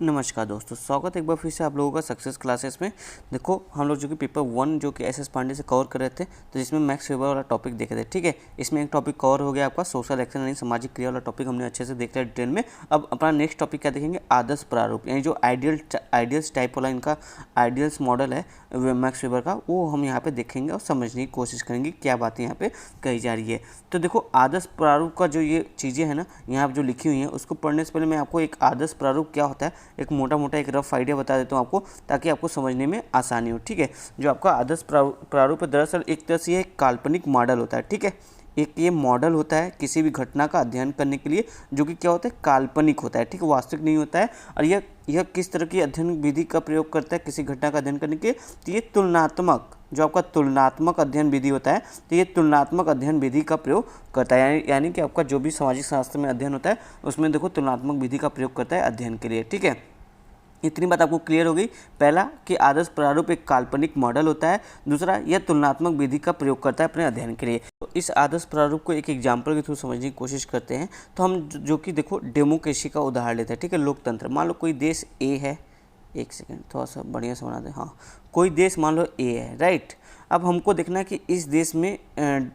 नमस्कार दोस्तों, स्वागत है एक बार फिर से आप लोगों का सक्सेस क्लासेस में। देखो हम लोग जो कि पेपर 1 जो कि एसएस पांडे से कवर कर रहे थे, तो जिसमें मैक्स वेबर वाला टॉपिक देखे थे। ठीक है, इसमें एक टॉपिक कवर हो गया आपका सोशल एक्शन यानी सामाजिक क्रिया वाला टॉपिक हमने अच्छे से देख लिया डिटेल में। अब अपना नेक्स्ट टॉपिक क्या देखेंगे, आदर्श प्रारूप यानी जो आइडियल्स टाइप वाला इनका आइडियल्स मॉडल है मैक्स वेबर का, वो हम यहाँ पे देखेंगे और समझने की कोशिश करेंगे क्या बातें यहाँ पे कही जा रही है। तो देखो आदर्श प्रारूप का जो ये चीज़ें हैं ना यहाँ पर जो लिखी हुई हैं, उसको पढ़ने से पहले मैं आपको एक आदर्श प्रारूप क्या होता है एक मोटा एक रफ आइडिया बता देता हूँ आपको, ताकि आपको समझने में आसानी हो। ठीक है, जो आपका आदर्श प्रारूप है दरअसल एक तरह से एक काल्पनिक मॉडल होता है। ठीक है, एक ये मॉडल होता है किसी भी घटना का अध्ययन करने के लिए, जो कि क्या होता है काल्पनिक होता है। ठीक है, वास्तविक नहीं होता है। और यह किस तरह की अध्ययन विधि का प्रयोग करता है किसी घटना का अध्ययन करने के लिए, तो ये तुलनात्मक, जो आपका तुलनात्मक अध्ययन विधि होता है, तो ये तुलनात्मक अध्ययन विधि का प्रयोग करता है। यानी कि आपका जो भी सामाजिक शास्त्र में अध्ययन होता है उसमें देखो तुलनात्मक विधि का प्रयोग करता है अध्ययन के लिए। ठीक है, इतनी बात आपको क्लियर हो गई। पहला कि आदर्श प्रारूप एक काल्पनिक मॉडल होता है, दूसरा यह तुलनात्मक विधि का प्रयोग करता है अपने अध्ययन के लिए। तो इस आदर्श प्रारूप को एक एग्जाम्पल के थ्रू समझने की कोशिश करते हैं। तो हम जो कि देखो डेमोक्रेसी का उदाहरण लेते हैं। ठीक है, लोकतंत्र। मान लो कोई देश ए है, एक सेकेंड थोड़ा सा बढ़िया से बना दें। हाँ, कोई देश मान लो ए है, राइट। अब हमको देखना है कि इस देश में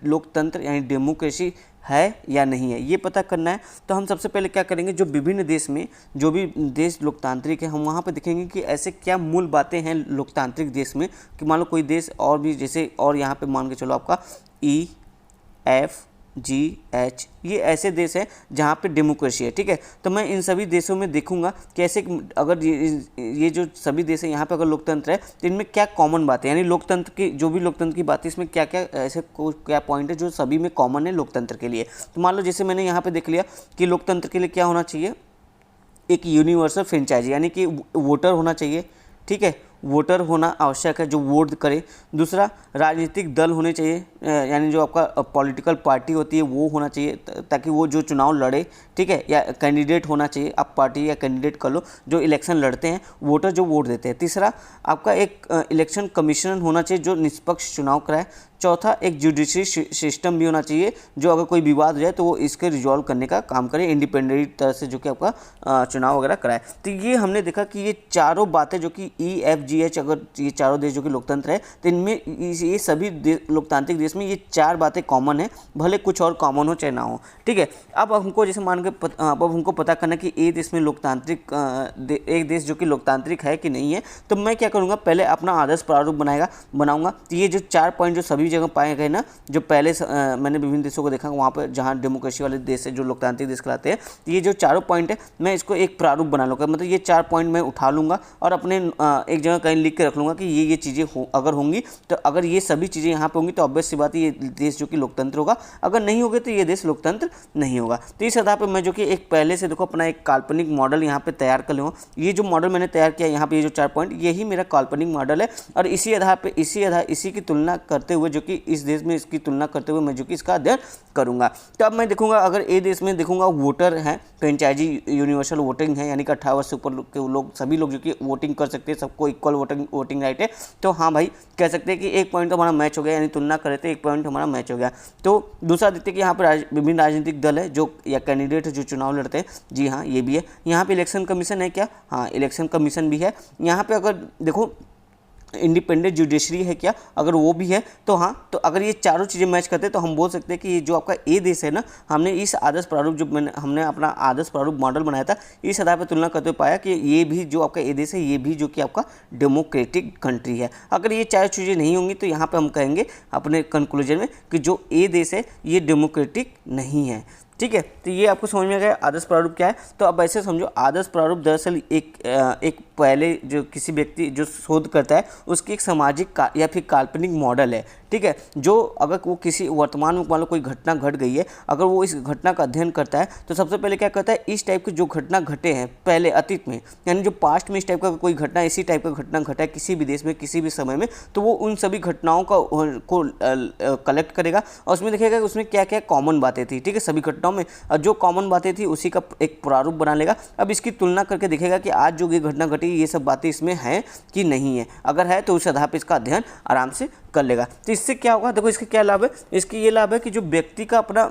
लोकतंत्र यानी डेमोक्रेसी है या नहीं है, ये पता करना है। तो हम सबसे पहले क्या करेंगे, जो विभिन्न देश में जो भी देश लोकतांत्रिक है, हम वहाँ पे देखेंगे कि ऐसे क्या मूल बातें हैं लोकतांत्रिक देश में। कि मान लो कोई देश और भी जैसे, और यहाँ पे मान के चलो आपका EFGH, ये ऐसे देश हैं जहाँ पे डेमोक्रेसी है। ठीक है, तो मैं इन सभी देशों में देखूंगा कैसे, अगर ये जो सभी देश हैं यहाँ पे अगर लोकतंत्र है तो इनमें क्या कॉमन बातें, यानी लोकतंत्र की जो भी लोकतंत्र की बात है इसमें क्या क्या ऐसे क्या पॉइंट है जो सभी में कॉमन है लोकतंत्र के लिए। तो मान लो जैसे मैंने यहाँ पे देख लिया कि लोकतंत्र के लिए क्या होना चाहिए, एक यूनिवर्सल फ्रेंचाइजी यानी कि वोटर होना चाहिए। ठीक है, वोटर होना आवश्यक है जो वोट करे। दूसरा, राजनीतिक दल होने चाहिए, यानी जो आपका पॉलिटिकल पार्टी होती है वो होना चाहिए, ताकि वो जो चुनाव लड़े, ठीक है, या कैंडिडेट होना चाहिए, आप पार्टी या कैंडिडेट कर लो जो इलेक्शन लड़ते हैं, वोटर जो वोट देते हैं। तीसरा, आपका एक इलेक्शन कमीशन होना चाहिए जो निष्पक्ष चुनाव कराए। चौथा, एक जुडिशरी सिस्टम भी होना चाहिए जो अगर कोई विवाद हो जाए तो वो इसके रिजॉल्व करने का काम करे इंडिपेंडेंट तरह से, जो कि आपका चुनाव वगैरह कराए। तो ये हमने देखा कि ये चारों बातें जो कि EFGH, अगर ये चारों देश जो कि लोकतंत्र है, तो इनमें ये सभी लोकतांत्रिक देश में ये चार बातें कॉमन है, भले कुछ और कॉमन हो चाहे ना हो। ठीक है, अब हमको जैसे मान के अब हमको पता करना कि एक देश में लोकतांत्रिक, एक देश जो कि लोकतांत्रिक है कि नहीं है, तो मैं क्या करूँगा, पहले अपना आदर्श प्रारूप बनाऊंगा। तो ये जो 4 पॉइंट जो सभी जगह पाए गए ना, जो पहले मैंने विभिन्न देशों को देखा वहाँ पर जहाँ डेमोक्रेसी वाले देश है, जो लोकतांत्रिक देश कहलाते हैं, तो ये जो चारों पॉइंट है मैं इसको एक प्रारूप बना लूँगा। मतलब ये 4 पॉइंट मैं उठा लूँगा और अपने एक जगह कहीं लिख के रख लूँगा कि ये चीज़ें अगर होंगी, तो अगर ये सभी चीज़ें यहाँ पे होंगी तो ऑब्वियस सी बात है ये देश जो कि लोकतंत्र होगा, अगर नहीं होगे तो ये देश लोकतंत्र नहीं होगा। तो इस आधार पर मैं जो कि एक पहले से देखो अपना एक काल्पनिक मॉडल यहाँ पे तैयार कर लूँगा। ये जो मॉडल मैंने तैयार किया यहाँ पे, ये जो 4 पॉइंट, यही मेरा काल्पनिक मॉडल है। और इसी आधार पर इसी की तुलना करते हुए, जो कि इस देश में इसकी तुलना करते हुए मैं जो कि इसका अध्ययन करूँगा। तो अब मैं देखूँगा अगर ए देश में देखूँगा वोटर हैं, फ्रेंचाइजी यूनिवर्सल वोटिंग है, यानी कि 18 वर्ष से ऊपर के लोग, सभी लोग जो कि वोटिंग कर सकते हैं, सबको इक्वल वोटिंग राइट है, तो हाँ भाई कह सकते हैं कि एक पॉइंट तो हमारा मैच हो गया, यानी तुलना करें तो एक पॉइंट हमारा मैच हो गया। तो दूसरा देखते हैं कि यहाँ पर विभिन्न राजनीतिक दल है जो, या कैंडिडेट है जो चुनाव लड़ते हैं। जी हाँ, ये भी है। यहाँ पे इलेक्शन कमीशन है क्या? हाँ, इलेक्शन कमीशन भी है। यहाँ पे अगर देखो इंडिपेंडेंट जुडिशरी है क्या? अगर वो भी है तो हाँ, तो अगर ये चारों चीज़ें मैच करते हैं तो हम बोल सकते हैं कि ये जो आपका ए देश है ना, हमने इस आदर्श प्रारूप जो हमने अपना आदर्श प्रारूप मॉडल बनाया था, इस आधार पर तुलना करते हुए पाया कि ये भी जो आपका ए देश है, ये भी जो कि आपका डेमोक्रेटिक कंट्री है। अगर ये चारों चीज़ें नहीं होंगी तो यहाँ पर हम कहेंगे अपने कंक्लूजन में कि जो ए देश है ये डेमोक्रेटिक नहीं है। ठीक है, तो ये आपको समझ में आ गया आदर्श प्रारूप क्या है। तो अब ऐसे समझो, आदर्श प्रारूप दरअसल एक पहले जो किसी व्यक्ति जो शोध करता है उसकी एक सामाजिक या फिर काल्पनिक मॉडल है। ठीक है, जो अगर वो किसी वर्तमान में मान लो कोई घटना घट गई है, अगर वो इस घटना का अध्ययन करता है तो सबसे पहले क्या करता है, इस टाइप की जो घटना घटे हैं पहले अतीत में, यानी जो पास्ट में इस टाइप का कोई घटना, इसी टाइप का घटना घटा है किसी भी देश में किसी भी समय में, तो वो उन सभी घटनाओं को कलेक्ट करेगा और उसमें देखेगा कि उसमें क्या क्या कॉमन बातें थी। ठीक है, सभी घटनाओं में जो कॉमन बातें थी उसी का एक प्रारूप बना लेगा। अब इसकी तुलना करके देखेगा कि आज जो ये घटना घटी ये सब बातें इसमें हैं कि नहीं है। अगर है तो उस आधार पर इसका अध्ययन आराम से कर लेगा। तो इससे क्या होगा, देखो इसके क्या लाभ है। इसके ये लाभ है कि जो व्यक्ति का अपना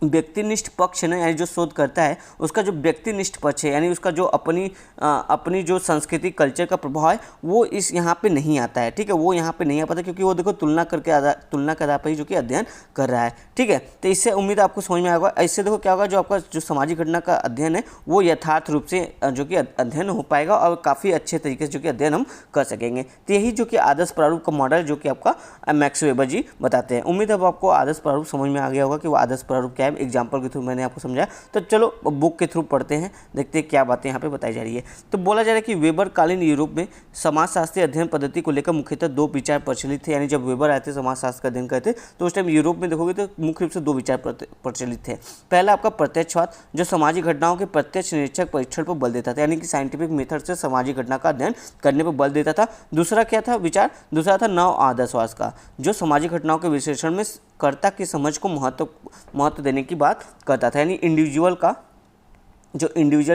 व्यक्तिनिष्ठ पक्ष है ना, यानी जो शोध करता है उसका जो व्यक्तिनिष्ठ पक्ष है, यानी उसका जो अपनी जो संस्कृति कल्चर का प्रभाव है वो इस यहाँ पे नहीं आता है। ठीक है, वो यहाँ पे नहीं आ पाता क्योंकि वो देखो तुलना के आधार पर ही जो कि अध्ययन कर रहा है। ठीक है, तो इससे उम्मीद आपको समझ में आएगा। इससे देखो क्या होगा, जो आपका जो सामाजिक घटना का अध्ययन है वो यथार्थ रूप से जो कि अध्ययन हो पाएगा और काफ़ी अच्छे तरीके से जो कि अध्ययन हम कर सकेंगे। तो यही जो कि आदर्श प्रारूप का मॉडल जो कि आपका मैक्स वेबर जी बताते हैं। उम्मीद है अब आपको आदर्श प्रारूप समझ में आ गया होगा कि वो आदर्श प्रारूप क्या है। एग्जाम्पल के थ्रू मैंने आपको समझाया, तो चलो बुक के थ्रू पढ़ते हैं, देखते हैं क्या बातें यहाँ पे बताई जा रही है। तो बोला जा रहा है कि वेबर कालीन यूरोप में समाजशास्त्रीय अध्ययन पद्धति को लेकर मुख्यतः दो विचार प्रचलित थे। यानी जब वेबर आए थे समाजशास्त्र का अध्ययन करते तो उस टाइम यूरोप में देखोगे तो मुख्य रूप से दो विचार प्रचलित थे। पहला आपका प्रत्यक्षवाद, जो सामाजिक घटनाओं के प्रत्यक्ष निरीक्षक परीक्षण पर बल देता था, यानी कि साइंटिफिक मेथड से सामाजिक घटना का अध्ययन करने पर बल देता था। दूसरा क्या था विचार, दूसरा था नव आदर्शवाद का, जो सामाजिक घटनाओं के विश्लेषण में कर्ता की समझ को महत्व देने की बात करता था, यानी इंडिविजुअल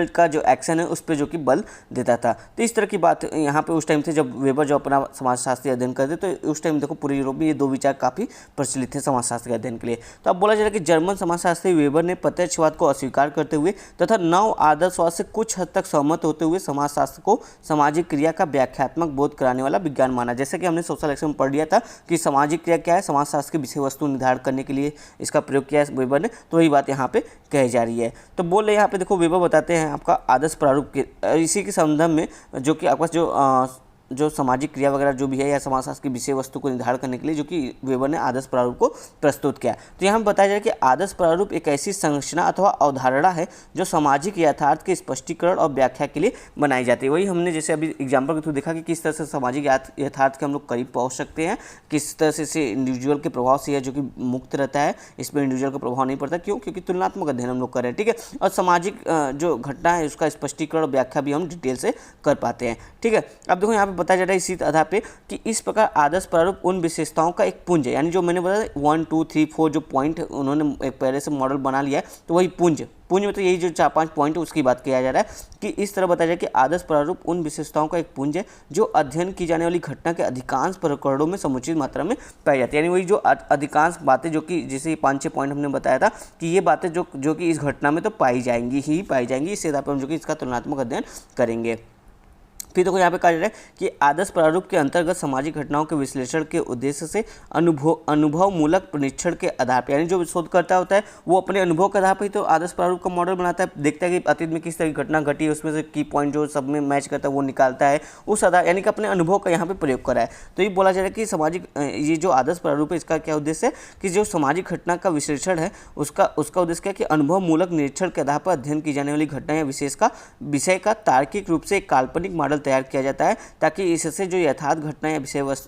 का जो एक्शन है उस पर जो कि बल देता था। तो इस तरह की बात यहाँ पे उस टाइम से जब वेबर जो अपना समाजशास्त्री अध्ययन करते तो उस टाइम देखो पूरे यूरोप में ये दो विचार काफ़ी प्रचलित थे समाजशास्त्र के अध्ययन के लिए। तो अब बोला जा रहा है कि जर्मन समाजशास्त्री वेबर ने प्रत्यक्षवाद को अस्वीकार करते हुए तथा नव आदर्शवाद से कुछ हद तक सहमत होते हुए समाजशास्त्र को सामाजिक क्रिया का व्याख्यात्मक बोध कराने वाला विज्ञान माना। जैसे कि हमने सोशल एक्शन में पढ़ लिया था कि सामाजिक क्रिया क्या है, समाजशास्त्र की विषय वस्तु निर्धारण करने के लिए इसका प्रयोग किया है वेबर ने, तो वही बात यहाँ पे कही जा रही है। तो बोल रहे यहाँ पे देखो वेबर बताते हैं आपका आदर्श प्रारूप के इसी के संदर्भ में जो कि आपका जो सामाजिक क्रिया वगैरह जो भी है या समाजशास्त्र की विषय वस्तु को निर्धारण करने के लिए जो कि वेबर ने आदर्श प्रारूप को प्रस्तुत किया। तो यहाँ बताया जाए कि आदर्श प्रारूप एक ऐसी संरचना अथवा अवधारणा है जो सामाजिक यथार्थ के स्पष्टीकरण और व्याख्या के लिए बनाई जाती है। वही हमने जैसे अभी एग्जाम्पल के थ्रू देखा कि किस तरह से सामाजिक यथार्थ के हम लोग करीब पहुँच सकते हैं, किस तरह से इसे इंडिविजुअल के प्रभाव से है जो कि मुक्त रहता है, इस पर इंडिविजुअल का प्रभाव नहीं पड़ता। क्यों? क्योंकि तुलनात्मक अध्ययन हम लोग कर रहे हैं। ठीक है, और सामाजिक जो घटना है उसका स्पष्टीकरण और व्याख्या भी हम डिटेल से कर पाते हैं। ठीक है, अब देखो यहाँ पे बताया जा रहा है इसी आधार पे कि इस प्रकार आदर्श प्रारूप उन विशेषताओं का एक पुंज है, यानी जो मैंने बताया 1 2 3 4 जो पॉइंट उन्होंने एक पहले से मॉडल बना लिया है, तो वही पुंज में तो यही जो 4-5 पॉइंट है उसकी बात किया जा रहा है कि इस तरह बताया जाए कि आदर्श प्रारूप उन विशेषताओं का एक पुंज है जो अध्ययन की जाने वाली घटना के अधिकांश प्रकरणों में समुचित मात्रा में पाई जाती है। यानी वही जो अधिकांश बातें जो कि जैसे 5-6 पॉइंट हमने बताया था कि ये बातें जो कि इस घटना में तो पाई जाएंगी, इस आधार पर हम जो कि इसका तुलनात्मक अध्ययन करेंगे। फिर देखो यहाँ पे कहा जा रहा है कि आदर्श प्रारूप के अंतर्गत सामाजिक घटनाओं के विश्लेषण के उद्देश्य से अनुभव मूलक परीक्षण के आधार पर, यानी जो शोधकर्ता होता है वो अपने अनुभव के आधार पर ही तो आदर्श प्रारूप का मॉडल बनाता है, देखता है कि अतीत में किस तरह की घटना घटी है, उसमें से की पॉइंट जो सब में मैच करता है वो निकालता है, उस आधार यानी कि अपने अनुभव का यहाँ पे प्रयोग करा है। तो ये बोला जा रहा है कि सामाजिक ये जो आदर्श प्रारूप है इसका क्या उद्देश्य है कि जो सामाजिक घटना का विश्लेषण है उसका उद्देश्य क्या है कि अनुभव मूलक निरीक्षण के आधार पर अध्ययन की जाने वाली घटना या विषय का तार्किक रूप से एक काल्पनिक मॉडल तैयार किया जाता है, ताकि इससे जो यथार्थ घटना या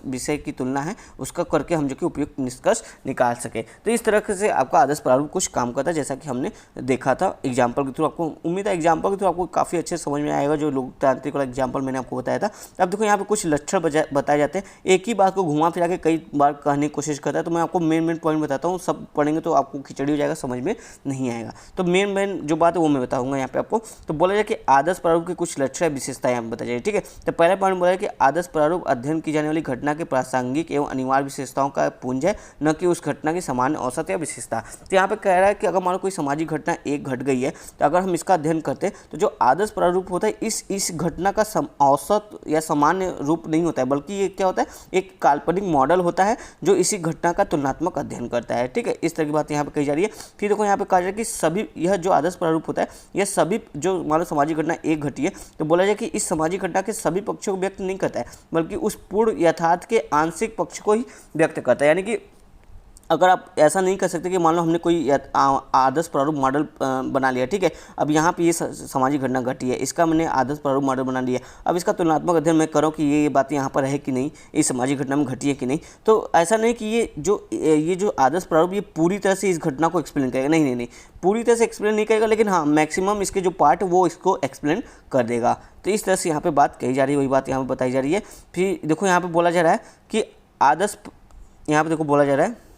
विषय की तुलना है उसका करके हम जो कि उपयुक्त निष्कर्ष निकाल सके। तो इस तरह से आपका आदर्श प्रारूप कुछ काम करता है, जैसा कि हमने देखा था एग्जाम्पल के थ्रू। आपको उम्मीद है एग्जाम्पल के थ्रू आपको काफ़ी अच्छे समझ में आएगा जो लोकतांत्रिक वाला एग्जाम्पल मैंने आपको बताया था। अब देखो यहाँ पे कुछ लक्षण बताए जाते हैं, एक ही बात को घुमा फिरा के कई बार कहने की कोशिश करता है। तो मैं आपको मेन पॉइंट बताता हूँ, सब पढ़ेंगे तो आपको खिचड़ी हो जाएगा, समझ में नहीं आएगा। तो मेन जो बात है वो मैं बताऊँगा यहाँ पे आपको। तो बोला जाए कि आदर्श प्रारूप की कुछ लक्षण विशेषताएं यहाँ बताई जाए। ठीक है, तो पहला पॉइंट बोला है कि आदर्श प्रारूप अध्ययन की जाने वाली घटना के प्रासंगिक एवं अनिवार्य विशेषताओं का पुंज है, न कि उस घटना की सामान्य औसत या विशेषता। तो यहाँ पे कह रहा है कि अगर मान लो कोई सामाजिक घटना एक घट गई है तो अगर हम इसका अध्ययन करते हैं तो जो आदर्श प्रारूप होता है इस घटना का औसत या सामान्य रूप नहीं होता है, बल्कि ये क्या होता है एक काल्पनिक मॉडल होता है जो इसी घटना का तुलनात्मक अध्ययन करता है। ठीक है, इस तरह की बात यहाँ पे कही जा रही है। फिर देखो यहाँ पे कहा जा रहा है कि सभी यह जो आदर्श प्रारूप होता है यह सभी जो मान लो सामाजिक घटना एक घटी है तो बोला जाए कि इस सामाजिक घटना के सभी पक्षों को व्यक्त नहीं करता है, बल्कि उस पूर्ण यथार्थ के आंशिक पक्ष को ही व्यक्त करता है। यानी कि अगर आप ऐसा नहीं कर सकते कि मान लो हमने कोई आदर्श प्रारूप मॉडल बना लिया, ठीक है, अब यहाँ पे ये सामाजिक घटना घटी है, इसका मैंने आदर्श प्रारूप मॉडल बना लिया, अब इसका तुलनात्मक अध्ययन मैं करूँ कि ये बातें यहाँ पर है कि नहीं, इस सामाजिक घटना में घटी है कि नहीं। तो ऐसा नहीं कि ये जो आदर्श प्रारूप ये पूरी तरह से इस घटना को एक्सप्लेन करेगा, नहीं, पूरी तरह से एक्सप्लेन नहीं करेगा, लेकिन हाँ मैक्सिमम इसके जो पार्ट वो इसको एक्सप्लेन कर देगा। तो इस तरह से यहाँ पर बात कही जा रही है, वही बात यहाँ पर बताई जा रही है। फिर देखो यहाँ पर बोला जा रहा है कि आदर्श, यहाँ पर देखो बोला जा रहा है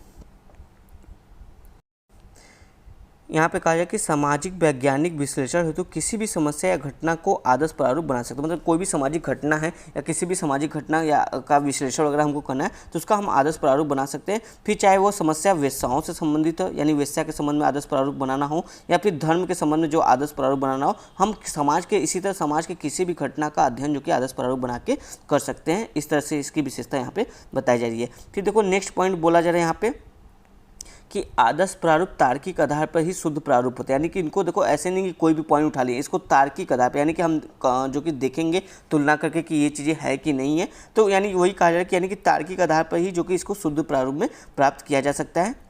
यहाँ पे कहा जाए कि सामाजिक वैज्ञानिक विश्लेषण हेतु किसी भी समस्या या घटना को आदर्श प्रारूप बना सकते हैं। मतलब कोई भी सामाजिक घटना है या किसी भी सामाजिक घटना या का विश्लेषण वगैरह हमको करना है तो उसका हम आदर्श प्रारूप बना सकते हैं। फिर चाहे वो समस्या वेश्याओं से संबंधित हो, यानी वेश्या के संबंध में आदर्श प्रारूप बनाना हो, या फिर धर्म के संबंध में जो आदर्श प्रारूप बनाना हो, हम समाज के इसी तरह समाज के किसी भी घटना का अध्ययन जो कि आदर्श प्रारूप बना के कर सकते हैं। इस तरह से इसकी विशेषता यहाँ पे बताई जा रही है। फिर देखो नेक्स्ट पॉइंट बोला जा रहा है यहाँ पे कि आदर्श प्रारूप तार्किक आधार पर ही शुद्ध प्रारूप होता है। यानी कि इनको देखो ऐसे नहीं कि कोई भी पॉइंट उठा लिए, इसको तार्किक आधार पर, यानी कि हम जो कि देखेंगे तुलना करके कि ये चीज़ें है कि नहीं है, तो यानी वही कहा जा रहा है कि यानी कि तार्किक आधार पर ही जो कि इसको शुद्ध प्रारूप में प्राप्त किया जा सकता है।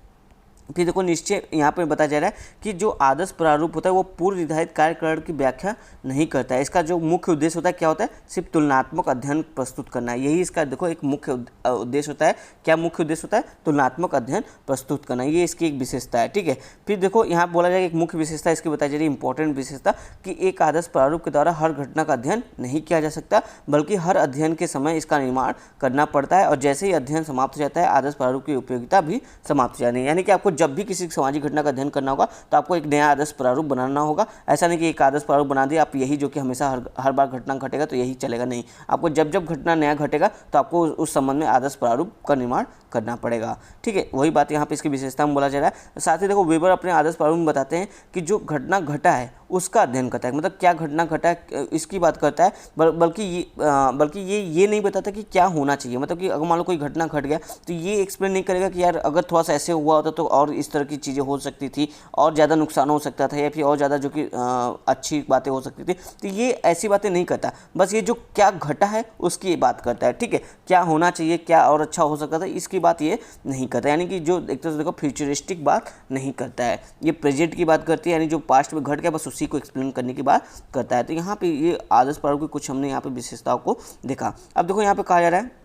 फिर देखो निश्चय यहाँ पर बताया जा रहा है कि जो आदर्श प्रारूप होता है वो पूर्व निर्धारित कार्यकरण की व्याख्या नहीं करता है। इसका जो मुख्य उद्देश्य होता है क्या होता है, सिर्फ तुलनात्मक अध्ययन प्रस्तुत करना है। यही इसका देखो एक मुख्य उद्देश्य होता है। क्या मुख्य उद्देश्य होता है? तुलनात्मक अध्ययन प्रस्तुत करना, ये इसकी एक विशेषता है। ठीक है, फिर देखो यहाँ बोला जाएगा एक मुख्य विशेषता इसकी बताई जा रही है, इंपॉर्टेंट विशेषता, कि एक आदर्श प्रारूप के द्वारा हर घटना का अध्ययन नहीं किया जा सकता, बल्कि हर अध्ययन के समय इसका निर्माण करना पड़ता है, और जैसे ही अध्ययन समाप्त हो जाता है आदर्श प्रारूप की उपयोगिता भी समाप्त हो जाती है। यानी कि आपको जब भी किसी सामाजिक घटना का अध्ययन करना होगा तो आपको एक नया आदर्श प्रारूप बनाना होगा। ऐसा नहीं कि एक आदर्श प्रारूप बना दिया आप यही जो कि हमेशा हर बार घटना घटेगा तो यही चलेगा, नहीं। आपको जब जब घटना नया घटेगा तो आपको उस संबंध में आदर्श प्रारूप का निर्माण करना पड़ेगा। ठीक है, वही बात यहाँ पे इसकी विशेषता में बोला जा रहा है। साथ ही देखो वेबर अपने आदर्श प्रारूप में बताते हैं कि जो घटना घटा है उसका अध्ययन करता है, मतलब क्या घटना घटा है इसकी बात करता है, बल्कि ये नहीं बताता कि क्या होना चाहिए। मतलब कि अगर मान लो कोई घटना घट गया तो ये एक्सप्लेन नहीं करेगा कि यार अगर थोड़ा सा ऐसे हुआ होता तो और इस तरह की चीज़ें हो सकती थी, और ज़्यादा नुकसान हो सकता था, या फिर और ज़्यादा जो कि अच्छी बातें हो सकती थी। तो ये ऐसी बातें नहीं करता, बस ये जो क्या घटा है उसकी बात करता है। ठीक है, क्या होना चाहिए, क्या और अच्छा हो सकता था, इसकी बात ये नहीं करता। यानी कि जो एक तरह से देखो फ्यूचरिस्टिक बात नहीं करता है, ये प्रेजेंट की बात करती है, यानी जो पास्ट में घट गया बस उसी को एक्सप्लेन करने की बात करता है। तो यहाँ पे ये आदर्श प्रारूप की कुछ हमने यहाँ पे विशेषताओं को देखा। अब देखो यहाँ पे कहा जा रहा है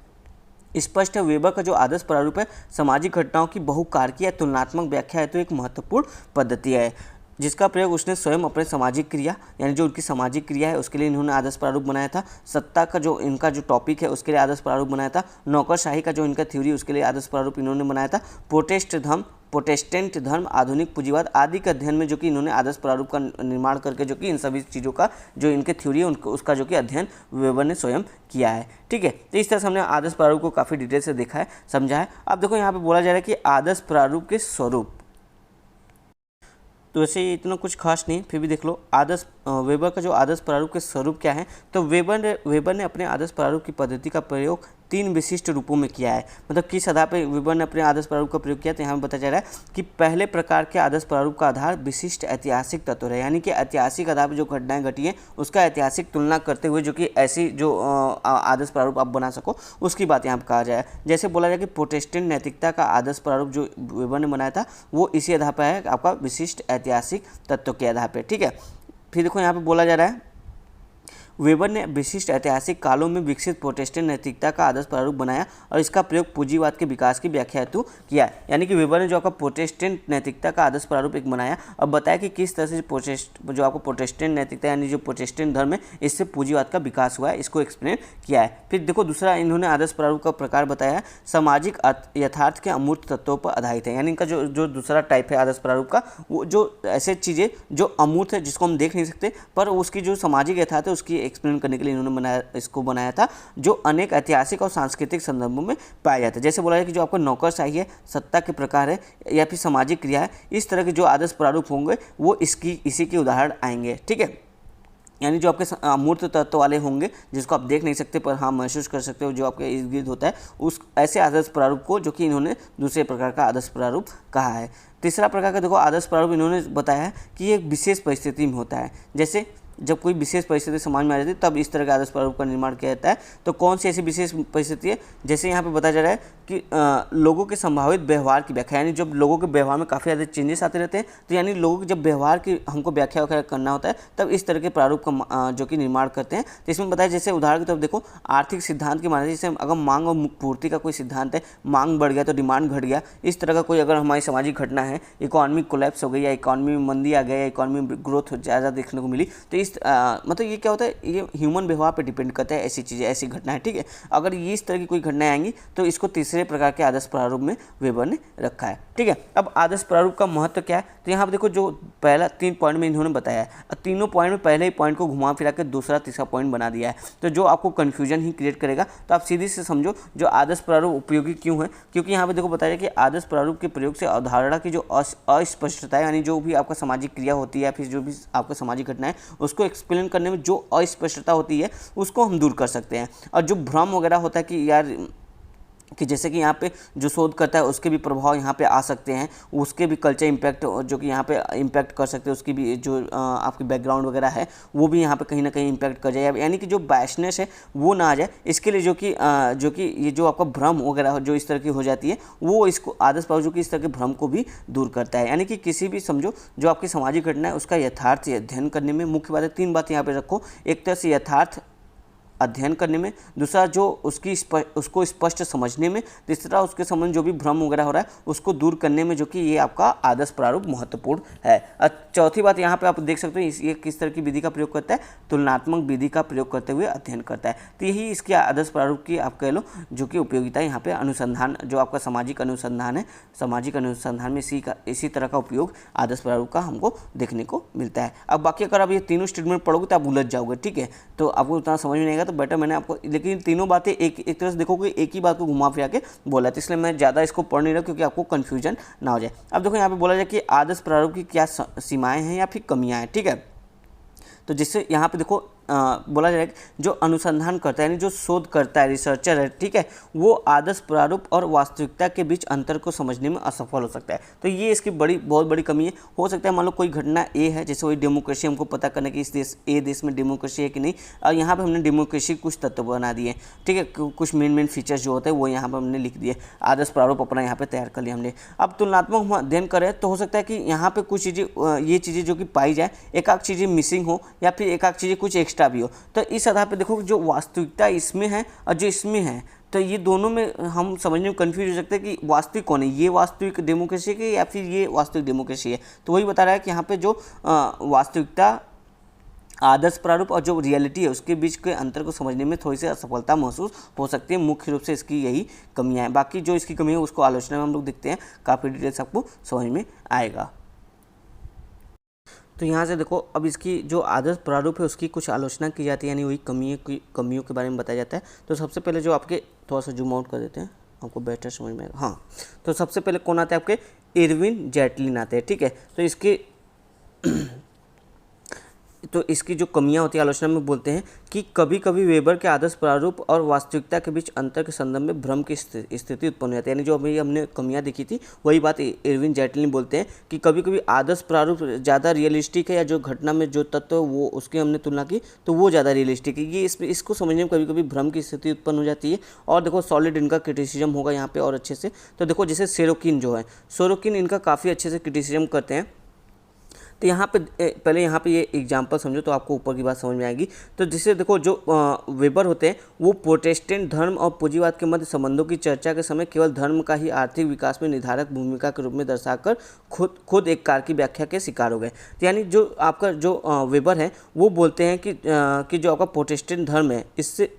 स्पष्ट है वेबर का जो आदर्श प्रारूप है सामाजिक घटनाओं की बहुकारकीय या तुलनात्मक व्याख्या है तो एक महत्वपूर्ण पद्धति है, जिसका प्रयोग उसने स्वयं अपने सामाजिक क्रिया, यानी जो उनकी सामाजिक क्रिया है उसके लिए इन्होंने आदर्श प्रारूप बनाया था। सत्ता का जो इनका जो टॉपिक है उसके लिए आदर्श प्रारूप बनाया था। नौकरशाही का जो इनका थ्योरी उसके लिए आदर्श प्रारूप इन्होंने बनाया था। प्रोटेस्टेंट धर्म, आधुनिक पूंजीवाद आदि के अध्ययन में जो कि इन्होंने आदर्श प्रारूप का निर्माण करके जो कि इन सभी चीज़ों का जो इनके थ्योरी है उसका जो कि अध्ययन वेबर ने स्वयं किया है। ठीक है, तो इस तरह से हमने आदर्श प्रारूप को काफ़ी डिटेल से देखा है, समझा है। अब देखो यहाँ पे बोला जा रहा है कि आदर्श प्रारूप के स्वरूप, तो वैसे इतना कुछ खास नहीं, फिर भी देख लो आदर्श वेबर का जो आदर्श प्रारूप के स्वरूप क्या है। तो वेबर ने अपने आदर्श प्रारूप की पद्धति का प्रयोग 3 विशिष्ट रूपों में किया है। मतलब किस आधार पर वेबर ने अपने आदर्श प्रारूप का प्रयोग किया, तो यहाँ पर बताया जा रहा है कि पहले प्रकार के आदर्श प्रारूप का आधार विशिष्ट ऐतिहासिक तत्व है, यानी कि ऐतिहासिक आधार पर जो घटनाएं घटी हैं उसका ऐतिहासिक तुलना करते हुए जो कि ऐसी जो आदर्श प्रारूप आप बना सको उसकी बात यहाँ पर कहा जाए। जैसे बोला जाए कि प्रोटेस्टेंट नैतिकता का आदर्श प्रारूप जो वेबर ने बनाया था वो इसी आधार पर है, आपका विशिष्ट ऐतिहासिक तत्व के आधार पर। ठीक है, फिर देखो यहाँ पे बोला जा रहा है वेबर ने विशिष्ट ऐतिहासिक कालों में विकसित प्रोटेस्टेंट नैतिकता का आदर्श प्रारूप बनाया और इसका प्रयोग पूंजीवाद के विकास की व्याख्या हेतु किया। यानी कि वेबर ने जो आपका प्रोटेस्टेंट नैतिकता का आदर्श प्रारूप एक बनाया और बताया कि किस तरह से जो आपको प्रोटेस्टेंट नैतिकता यानी जो प्रोटेस्टेंट धर्म है इससे पूंजीवाद का विकास हुआ है, इसको एक्सप्लेन किया है। फिर देखो दूसरा इन्होंने आदर्श प्रारूप का प्रकार बताया सामाजिक यथार्थ के अमूर्त तत्वों पर आधारित है। यानी इनका जो दूसरा टाइप है आदर्श प्रारूप का, वो जो ऐसे चीज़ें जो अमूर्त है जिसको हम देख नहीं सकते पर उसकी जो सामाजिक यथार्थ है उसकी एक्सप्लेन करने के लिए इन्होंने इसको बनाया था, जो अनेक ऐतिहासिक और सांस्कृतिक संदर्भों में पाया जाता है। जैसे बोला जाए कि जो आपको नौकरशाही है, सत्ता के प्रकार है या फिर सामाजिक क्रिया है, इस तरह के जो आदर्श प्रारूप होंगे वो इसी के उदाहरण आएंगे। ठीक है, यानी जो आपके अमूर्त तत्व वाले होंगे जिसको आप देख नहीं सकते पर हाँ महसूस कर सकते हो, जो आपके इर्द गिर्द होता है, उस ऐसे आदर्श प्रारूप को जो कि इन्होंने दूसरे प्रकार का आदर्श प्रारूप कहा है। तीसरा प्रकार का देखो आदर्श प्रारूप इन्होंने बताया है कि ये एक विशेष परिस्थिति में होता है। जैसे जब कोई विशेष परिस्थिति समाज में आ जाती है तब इस तरह के आदर्श प्रारूप का निर्माण किया जाता है। तो कौन सी ऐसी विशेष परिस्थिति है, जैसे यहाँ पे बताया जा रहा है कि लोगों के संभावित व्यवहार की व्याख्या, यानी जब लोगों के व्यवहार में काफ़ी ज़्यादा चेंजेस आते रहते हैं, तो यानी लोगों के जब व्यवहार की हमको व्याख्या करना होता है तब इस तरह के प्रारूप का जो कि निर्माण करते हैं। तो इसमें बताया जैसे उदाहरण के तौर देखो आर्थिक सिद्धांत के माने, जैसे अगर मांग और पूर्ति का कोई सिद्धांत है, मांग बढ़ गया तो डिमांड घट गया, इस तरह का कोई अगर हमारी सामाजिक घटना है, इकोनॉमिक कोलैप्स हो गई या इकोनॉमी में मंदी आ गया या इकोनॉमी में ग्रोथ ज़्यादा देखने को मिली, तो मतलब ये क्या होता है, ये ह्यूमन व्यवहार पर डिपेंड करता है, ऐसी चीज़ें, ऐसी घटनाएं, ठीक है। अगर ये इस तरह की कोई घटनाएं आएंगी तो इसको तीसरे प्रकार के आदर्श प्रारूप में वेबर ने रखा है, ठीक है। अब आदर्श प्रारूप का महत्व क्या है, तो यहाँ पर देखो जो पहला 3 पॉइंट में इन्होंने बताया है, और तीनों पॉइंट में पहले ही पॉइंट को घुमा फिरा के दूसरा तीसरा पॉइंट बना दिया है, तो जो आपको कन्फ्यूजन ही क्रिएट करेगा। तो आप सीधी से समझो जो आदर्श प्रारूप उपयोगी क्यों है, क्योंकि यहाँ पे देखो बताया कि आदर्श प्रारूप के प्रयोग से अवधारणा की जो अस्पष्टता है, यानी जो भी आपका सामाजिक क्रिया होती है या फिर जो भी आपका सामाजिक घटना है उसको एक्सप्लेन करने में जो अस्पष्टता होती है उसको हम दूर कर सकते हैं। और जो भ्रम वगैरह होता है कि यार कि जैसे कि यहाँ पे जो शोध करता है उसके भी प्रभाव यहाँ पे आ सकते हैं, उसके भी कल्चर इम्पैक्ट जो कि यहाँ पे इम्पैक्ट कर सकते हैं, उसकी भी जो आपकी बैकग्राउंड वगैरह है वो भी यहाँ पे कहीं ना कहीं इम्पैक्ट कर जाए, यानी कि जो बायसनेस है वो ना आ जाए। इसके लिए जो कि ये जो आपका भ्रम वगैरह जो इस तरह की हो जाती है वो इसको आदर्श प्रारूप जो कि इस तरह के भ्रम को भी दूर करता है। यानी कि किसी भी समझो जो आपकी सामाजिक घटना है उसका यथार्थ अध्ययन करने में मुख्य बात है, 3 बात यहाँ पर रखो। एक तरह से यथार्थ अध्ययन करने में, दूसरा जो उसको स्पष्ट समझने में, तीसरा उसके संबंध जो भी भ्रम वगैरह हो रहा है उसको दूर करने में, जो कि ये आपका आदर्श प्रारूप महत्वपूर्ण है। और चौथी बात यहाँ पे आप देख सकते हो ये किस तरह की विधि का प्रयोग करता है, तुलनात्मक विधि का प्रयोग करते हुए अध्ययन करता है। तो यही इसके आदर्श प्रारूप की आप कह लो जो कि उपयोगिता है। यहाँ पे अनुसंधान जो आपका सामाजिक अनुसंधान है, सामाजिक अनुसंधान में इसी तरह का उपयोग आदर्श प्रारूप का हमको देखने को मिलता है। अब बाकी अगर आप ये तीनों स्टेटमेंट पढ़ोगे तो आप उलझ जाओगे, ठीक है, तो आपको उतना समझ में नहीं आएगा, तो बेटर मैंने आपको, लेकिन तीनों बातें एक तरह से देखोगे एक ही बात को घुमा फिरा के बोला है, तो इसलिए मैं ज़्यादा इसको पढ़ नहीं रहा क्योंकि आपको कन्फ्यूजन ना हो जाए। अब देखो यहाँ पे बोला जाए कि आदर्श प्रारूप की क्या सीमाएं हैं या फिर कमियां हैं, ठीक है। तो जिससे यहाँ पे देखो बोला जाए जो अनुसंधान करता है, यानी जो शोध करता है, रिसर्चर है, ठीक है, वो आदर्श प्रारूप और वास्तविकता के बीच अंतर को समझने में असफल हो सकता है। तो ये इसकी बहुत बड़ी कमी है। हो सकता है मान लो कोई घटना ए है, जैसे वही डेमोक्रेसी, हमको पता करना कि इस देश में डेमोक्रेसी है कि नहीं, और यहाँ पे हमने डेमोक्रेसी कुछ तत्व बना दिए, ठीक है, कुछ मेन फीचर्स जो होते हैं वो यहाँ पर हमने लिख दिए, आदर्श प्रारूप अपना यहाँ पर तैयार कर लिया हमने। अब तुलनात्मक हम अध्ययन करें तो हो सकता है कि यहाँ पर कुछ चीज़ें, ये चीज़ें जो कि पाई जाए, एक आध चीज़ें मिसिंग हो या फिर एक आध चीज़ें कुछ एक्स्ट्रा भी हो। तो इस आधार पर देखो जो वास्तविकता इसमें है और जो इसमें है, तो ये दोनों में हम समझने में कंफ्यूज हो सकते हैं कि वास्तविक कौन है, ये वास्तविक डेमोक्रेसी है या फिर ये वास्तविक डेमोक्रेसी है। तो वही बता रहा है कि यहाँ पे जो वास्तविकता, आदर्श प्रारूप और जो रियलिटी है उसके बीच के अंतर को समझने में थोड़ी सी असफलता महसूस हो सकती है। मुख्य रूप से इसकी यही कमियाँ हैं। बाकी जो इसकी कमी है उसको आलोचना में हम लोग देखते हैं, काफ़ी डिटेल्स आपको समझ में आएगा। तो यहाँ से देखो अब इसकी जो आदर्श प्रारूप है उसकी कुछ आलोचना की जाती है, यानी वही कमियों के बारे में बताया जाता है। तो सबसे पहले जो आपके, थोड़ा सा जूम आउट कर देते हैं, आपको बेटर समझ में आएगा। हाँ, तो सबसे पहले कौन आते हैं आपके, इरविन जैटलिन आते हैं, ठीक है। तो इसकी जो कमियां होती है आलोचना में बोलते हैं कि कभी कभी वेबर के आदर्श प्रारूप और वास्तविकता के बीच अंतर के संदर्भ में भ्रम की स्थिति उत्पन्न होती है। यानी जो अभी हमने कमियां देखी थी वही बात इरविन जैटलिन बोलते हैं कि कभी कभी आदर्श प्रारूप ज़्यादा रियलिस्टिक है, या जो घटना में जो तत्व वो उसकी हमने तुलना की तो वो ज़्यादा रियलिस्टिक है। ये इसको समझने में कभी कभी भ्रम की स्थिति उत्पन्न हो जाती है। और देखो सॉलिड इनका क्रिटिसिज्म होगा यहाँ पर और अच्छे से। तो देखो जैसे सोरोकिन इनका काफ़ी अच्छे से क्रिटिसिज्म करते हैं। तो यहाँ पे पहले यहाँ पे ये एग्जांपल समझो तो आपको ऊपर की बात समझ में आएगी। तो जिसे देखो जो वेबर होते हैं वो प्रोटेस्टेंट धर्म और पूंजीवाद के मध्य संबंधों की चर्चा के समय केवल धर्म का ही आर्थिक विकास में निर्धारक भूमिका के रूप में दर्शाकर खुद एक कार की व्याख्या के शिकार हो गए। तो यानी जो आपका जो वेबर है वो बोलते हैं कि जो आपका प्रोटेस्टेंट धर्म है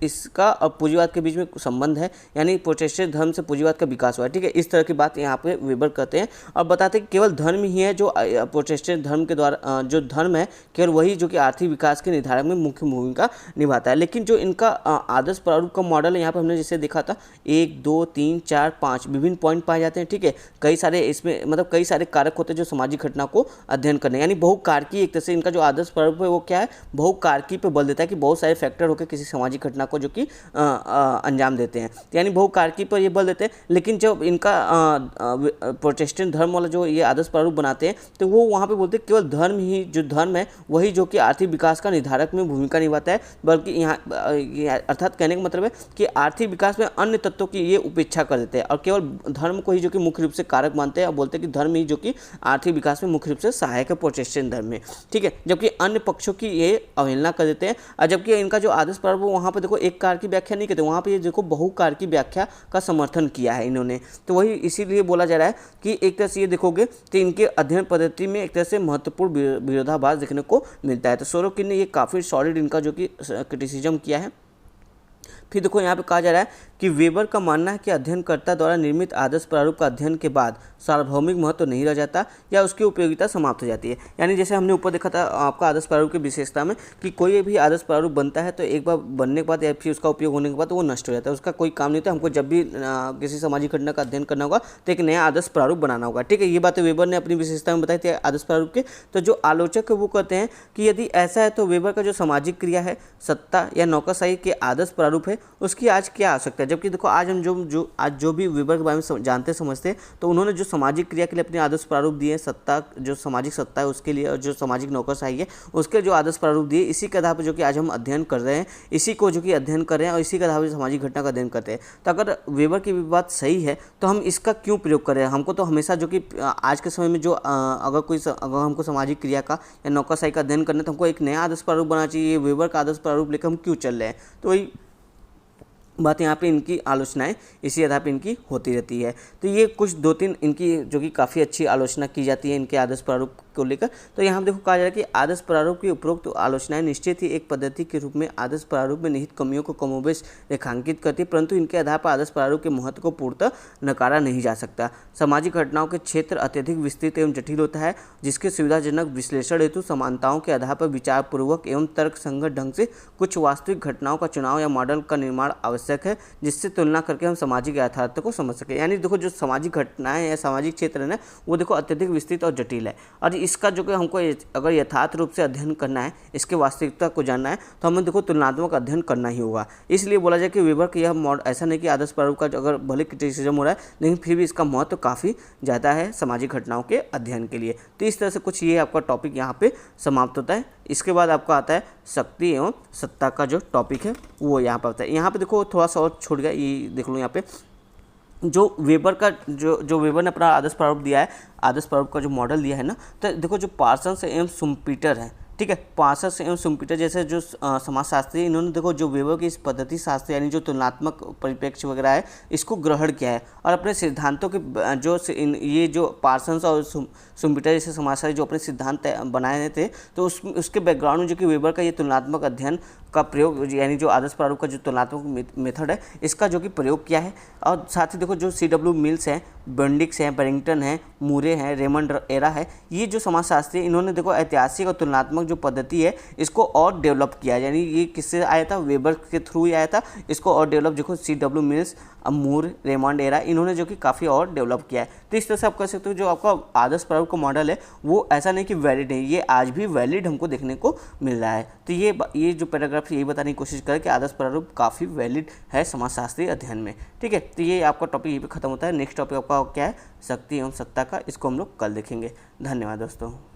इसका और पूंजीवाद के बीच में संबंध है, यानी प्रोटेस्टेंट धर्म से पूंजीवाद का विकास हुआ है, ठीक है। इस तरह की बात यहाँ पे वेबर करते हैं और बताते हैं कि केवल धर्म ही है जो प्रोटेस्टेंट धर्म के द्वारा, जो धर्म है केवल वही जो कि आर्थिक विकास के निर्धारक में मुख्य भूमिका निभाता है। लेकिन जो इनका आदर्श प्रारूप का मॉडल है यहाँ पर हमने जैसे देखा था 1 2 3 4 5 विभिन्न पॉइंट पाए जाते हैं, ठीक है। कई सारे इसमें मतलब कई सारे कारक होते हैं जो सामाजिक घटना को अध्ययन करने, यानी बहुकारकी एक तरह से इनका जो आदर्श प्रारूप है वो क्या है, बहुकारकी पे बल देता है कि बहुत सारे फैक्टर होकर किसी सामाजिक घटना को जो कि अंजाम देते हैं, यानी बहुकारकी पर ये बल देते हैं। लेकिन जब इनका प्रोटेस्टेंट धर्म वाला जो ये आदर्श प्रारूप बनाते हैं तो वो वहाँ पे बोलते हैं केवल धर्म ही जो धर्म है वही जो कि आर्थिक विकास का निर्धारक में भूमिका निभाता है, बल्कि यहाँ अर्थात कहने का मतलब है कि आर्थिक विकास में अन्य तत्वों की ये उपेक्षा कर देते हैं और केवल धर्म को ही जो कि मुख्य रूप से कारक मानते हैं और बोलते हैं कि धर्म ही जो कि आर्थिक विकास में मुख्य रूप से सहायक है प्रोटेस्टेंट धर्म में, ठीक है। जबकि अन्य पक्षों की ये अवहेलना कर देते हैं। और जबकि इनका जो आदर्श प्रारूप वहाँ पर देखो एक कार की व्याख्या नहीं करते, वहाँ पर ये देखो बहुकार की व्याख्या का समर्थन किया है इन्होंने। तो वही इसीलिए बोला जा रहा है कि एक तरह से ये देखोगे तो इनके अध्ययन पद्धति में एक तरह से महत्व महत्वपूर्ण विरोधाभास देखने को मिलता है। तो सोरोकिन ने ये काफ़ी सॉलिड इनका जो कि क्रिटिसिज्म किया है। फिर देखो यहाँ पे कहा जा रहा है कि वेबर का मानना है कि अध्ययनकर्ता द्वारा निर्मित आदर्श प्रारूप का अध्ययन के बाद सार्वभौमिक महत्व नहीं रह जाता या उसकी उपयोगिता समाप्त हो जाती है। यानी जैसे हमने ऊपर देखा था आपका आदर्श प्रारूप की विशेषता में कि कोई भी आदर्श प्रारूप बनता है तो एक बार बनने के बाद या फिर उसका उपयोग होने के बाद वो नष्ट हो जाता है, उसका कोई काम नहीं होता। हमको जब भी किसी सामाजिक घटना का अध्ययन करना होगा तो एक नया आदर्श प्रारूप बनाना होगा। ठीक है, ये बातें वेबर ने अपनी विशेषता में बताई थी आदर्श प्रारूप के। तो जो आलोचक है वो कहते हैं कि यदि ऐसा है तो वेबर का जो सामाजिक क्रिया है, सत्ता या नौकरशाही के आदर्श प्रारूप है, उसकी आज क्या आवश्यकता है। जबकि देखो आज हम आज जो भी वेबर के बारे में जानते समझते हैं तो उन्होंने जो सामाजिक क्रिया के लिए अपने आदर्श प्रारूप दिए, सत्ता जो सामाजिक सत्ता है उसके लिए और जो सामाजिक नौकरशाही है उसके जो आदर्श प्रारूप दिए, इसी के आधार पर जो कि आज हम अध्ययन कर रहे हैं, इसी को जो कि अध्ययन कर रहे हैं और इसी के आधार पर सामाजिक घटना का अध्ययन करते हैं। तो अगर वेबर की भी बात सही है तो हम इसका क्यों प्रयोग करें। हमको तो हमेशा जो कि आज के समय में जो अगर हमको सामाजिक क्रिया का या नौकरशाही का अध्ययन करना है तो हमको एक नया आदर्श प्रारूप बनाना चाहिए। वेबर का आदर्श प्रारूप लेकर हम क्यों चल रहे हैं। तो वही बात यहाँ पे इनकी आलोचनाएं इसी आधार पे इनकी होती रहती है। तो ये कुछ 2-3 इनकी जो कि काफ़ी अच्छी आलोचना की जाती है इनके आदर्श प्रारूप को लेकर। तो यहाँ देखो कहा जा रहा है कि आदर्श प्रारूप की उपरोक्त आलोचनाएं निश्चित ही एक पद्धति के रूप में आदर्श प्रारूप में निहित कमियों को कमोबेश रेखांकित करती है, परंतु इनके आधार पर आदर्श प्रारूप के महत्व को पूर्णतः नकारा नहीं जा सकता। सामाजिक घटनाओं के क्षेत्र अत्यधिक विस्तृत एवं जटिल होता है, जिसके सुविधाजनक विश्लेषण हेतु समानताओं के आधार पर विचारपूर्वक एवं तर्कसंगत ढंग से कुछ वास्तविक घटनाओं का चुनाव या मॉडल का निर्माण आवश्यक है, जिससे तुलना करके हम सामाजिक यथार्थ को समझ सकें। यानी देखो जो सामाजिक घटनाएं या सामाजिक क्षेत्र है ना वो देखो अत्यधिक विस्तृत और जटिल है, और इसका जो कि हमको अगर यथार्थ रूप से अध्ययन करना है, इसके वास्तविकता को जानना है तो हमें देखो तुलनात्मक अध्ययन करना ही होगा। इसलिए बोला जाए कि वेबर का यह मॉडल ऐसा नहीं कि आदर्श प्रारूप का अगर भले क्रिटिसिज्म हो रहा है लेकिन फिर भी इसका महत्व काफ़ी ज़्यादा है सामाजिक घटनाओं के अध्ययन के लिए। तो इस तरह से कुछ ये आपका टॉपिक यहाँ पे समाप्त होता है। इसके बाद आपका आता है शक्ति एवं सत्ता का जो टॉपिक है वो यहाँ पर आता है। यहाँ पे देखो थोड़ा सा और छूट गया, ये देख लो यहाँ पे जो वेबर का जो वेबर ने अपना आदर्श प्रारूप दिया है, आदर्श प्रारूप का जो मॉडल दिया है ना, तो देखो जो पार्सन्स एवं शुम्पीटर है, ठीक है, पार्सन्स एवं शुम्पीटर जैसे जो समाजशास्त्री, इन्होंने देखो जो वेबर की इस पद्धति शास्त्र यानी जो तुलनात्मक परिप्रेक्ष्य वगैरह है इसको ग्रहण किया है और अपने सिद्धांतों के जो ये जो पार्सन्स और शुम्पीटर जैसे समाजशास्त्री जो अपने सिद्धांत बनाए थे तो उसके बैकग्राउंड में जो कि वेबर का ये तुलनात्मक अध्ययन का प्रयोग यानी जो आदर्श प्रारूप का जो तुलनात्मक मेथड है इसका जो कि प्रयोग किया है। और साथ ही देखो जो C.W. मिल्स हैं, बेंडिक्स हैं, बैरिंगटन हैं, मूरे हैं, रेमंड एरा है, ये जो समाजशास्त्री इन्होंने देखो ऐतिहासिक और तुलनात्मक जो पद्धति है इसको और डेवलप किया। यानी ये किससे आया था, वेबर के थ्रू ही आया था। इसको और डेवलप देखो C.W. मिल्स, मूर, रेमंड एरा इन्होंने जो कि काफ़ी और डेवलप किया है। तो इस तरह से आप कह सकते हो जो आपका आदर्श प्रारूप का मॉडल है वो ऐसा नहीं कि वैलिड है, ये आज भी वैलिड हमको देखने को मिल रहा है। तो ये जो पैराग्राफ यही बताने की कोशिश करें कि आदर्श प्रारूप काफ़ी वैलिड है समाजशास्त्री अध्ययन में। ठीक है, तो ये आपका टॉपिक यहीं पे खत्म होता है। नेक्स्ट टॉपिक आपका क्या है, शक्ति एवं सत्ता का, इसको हम लोग कल देखेंगे। धन्यवाद दोस्तों।